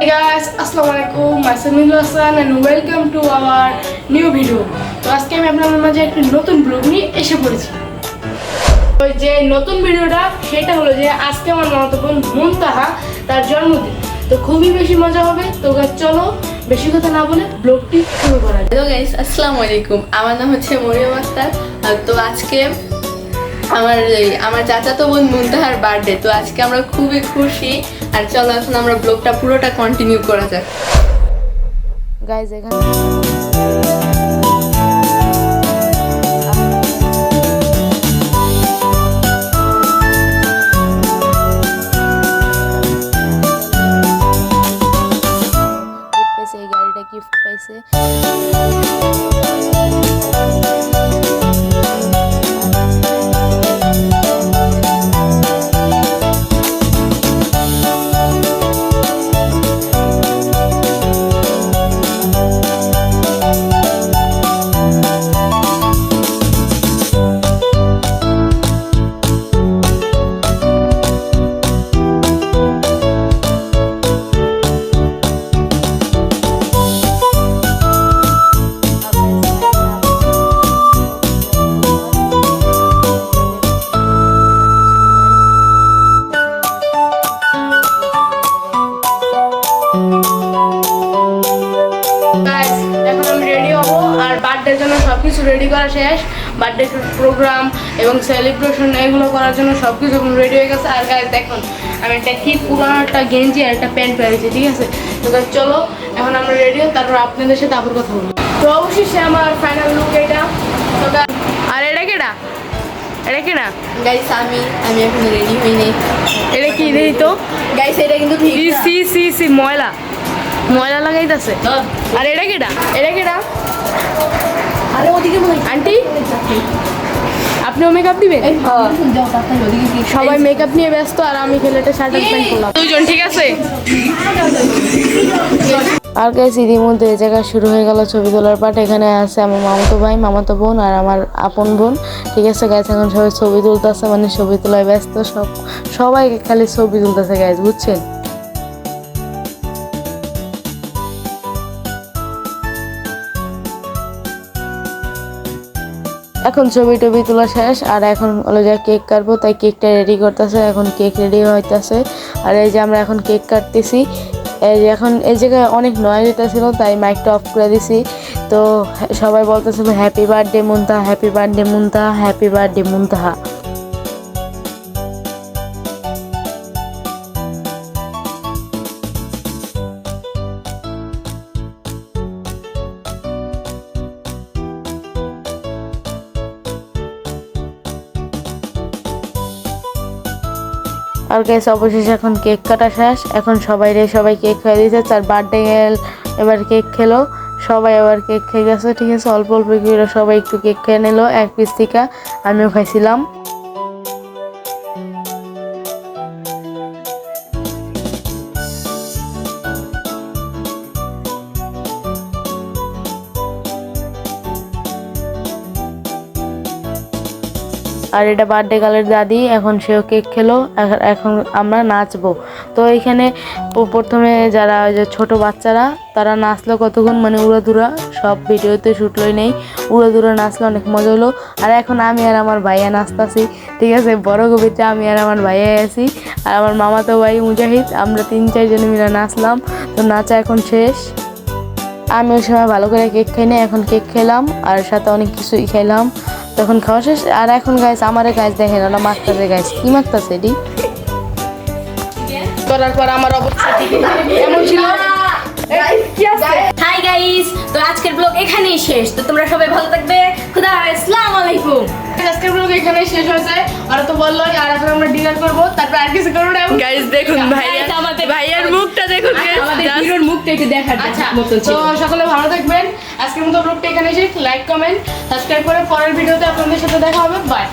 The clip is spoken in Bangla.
Hey guys, Assalamualaikum. Myself Nidul Hasan and welcome to our new video. তো আজকে আমি আপনাদের মাঝে একটা নতুন ব্লগ নিয়ে এসে পড়েছি। ওই যে নতুন ভিডিওটা সেটা হলো যে আজকে আমার মামাতো বোন মুনতাহা তার জন্মদিন। তো খুবই বেশি মজা হবে। তো চলো বেশি কথা না বলে ব্লগটি শুরু করা যাক। হ্যালো গাইস, আসসালামু আলাইকুম। আমার নাম হচ্ছে মরিয়ম আক্তার। তো আজকে আমার চাচাতো বোন মুনতাহার বার্থডে। তো আজকে আমরা খুবই খুশি। আর চলো এখন আমরা ব্লগটা পুরোটা কন্টিনিউ করা যাক। গাইস এখানে এই গাড়িটা গিফট পাইছে। বার্থডের জন্য সব কিছু রেডি করা শেষ। বার্থডে প্রোগ্রাম এবং সেলিব্রেশন এগুলো করার জন্য সব কিছু রেডি হয়ে গেছে। আর গাইস দেখুন আমি একটা কি পুরানো একটা গেঞ্জি আর একটা প্যান্ট পরেছি, ঠিক আছে? তো চলো এখন আমরা রেডি হই, তারপর আপনাদের সাথে আবার কথা বলবো। তো অবশ্যই আমার ফাইনাল লুক এটা। তো আর এটা কেটা না গাইস আমি এখন রেডি হইনি। এটা কি দেই তো গাইস, এটা কিন্তু ঠিক না। সি ময়লা লাগাইতাছে। আর এটা কেটা আরে ওদিকে আন্টি আপনিও মেকআপ দিবেন? সবাই মেকআপ নিয়ে ব্যস্ত আর আমি খেলেটা শার্ট আর প্যান্ট পরলাম দুজন, ঠিক আছে? আর গাইস ইতিমধ্যে এই জায়গায় শুরু হয়ে গেল ছবি তোলার পাট। এখানে আছে আমার মামাতো ভাই, মামাতো বোন আর আমার আপন বোন, ঠিক আছে গাইস? এখন সবাই ছবি তুলতেছে, মানে ছবি তোলায় ব্যস্ত। সবাই খালি ছবি তুলতেছে গাইস, বুঝছেন? এখন ছবি টবি তোলা শেষ আর এখন হলো যে কেক কাটবো, তাই কেকটা রেডি করতেছে। এখন কেক রেডি হইতেছে আর এই যে আমরা এখন কেক কাটতেছি। এই যে এখন এই জায়গায় অনেক নয়েজ হইতেছিল, তাই মাইকটা অফ করে দিছি। তো সবাই বলতেছিল হ্যাপি বার্থডে মুনতাহা, হ্যাপি বার্থডে মুনতাহা, হ্যাপি বার্থডে মুনতাহা। আর গাইস অবশেষে এখন কেক কাটা শেষ। এখন সবাই কেক খেয়ে দিয়েছে। তার বার্থডে এবার কেক খেলো সবাই, এবার কেক খেয়ে গেছে, ঠিক আছে? অল্প অল্প করে সবাই একটু কেক খেয়ে নিল এক পিস থেকে, আমিও খাইছিলাম। আর এটা বার্থডে গার্লের দাদি, এখন সেও কেক খেলো। এখন আমরা নাচবো। তো এইখানে প্রথমে যারা ওই যে ছোটো বাচ্চারা তারা নাচলো কতক্ষণ, মানে উড়াধুরা, সব ভিডিওতে শ্যুট লই নেই, উড়াধুরা নাচলো, অনেক মজা হলো। আর এখন আমি আর আমার ভাইয়া নাচতাছি, ঠিক আছে? বড় কবিতা আমি আর আমার ভাইয়া আছি আর আমার মামাতো ভাই মুজাহিদ, আমরা 3-4 জনে মিলে নাচলাম। তো নাচা এখন শেষ। আমি ওই সময় ভালো করে কেক খাই না, এখন কেক খেলাম আর সাথে অনেক কিছুই খেলাম। তখন খাওয়া শেষ। আর এখন গাইস আমারে গাইস দেখেন ওরা মাখতাছে, গাইস কি মাখতাছে এটি করার পর আমার অবস্থা কেমন ছিল। হাই গাইস, তো আজকের ব্লগ এখানেই শেষ। তো তোমরা সবাই ভালো থাকবে। খুদা হাফেজ, আসসালামু আলাইকুম। আজকের ব্লগ এখানেই শেষ হয়েছে। আর তো বললোই, আর এখন আমরা ডিনার করব, তারপর আর কিছু করব না। গাইস দেখুন ভাইয়ার মুখটা দেখুন, আমাদের হিরোর মুখটা একটু দেখার মতো ছিল। তো সকলে ভালো থাকবেন। আজকের মতো ব্লগটা এখানেই শেষ। লাইক কমেন্ট সাবস্ক্রাইব করে পরের ভিডিওতে আপনাদের সাথে দেখা হবে। বাই।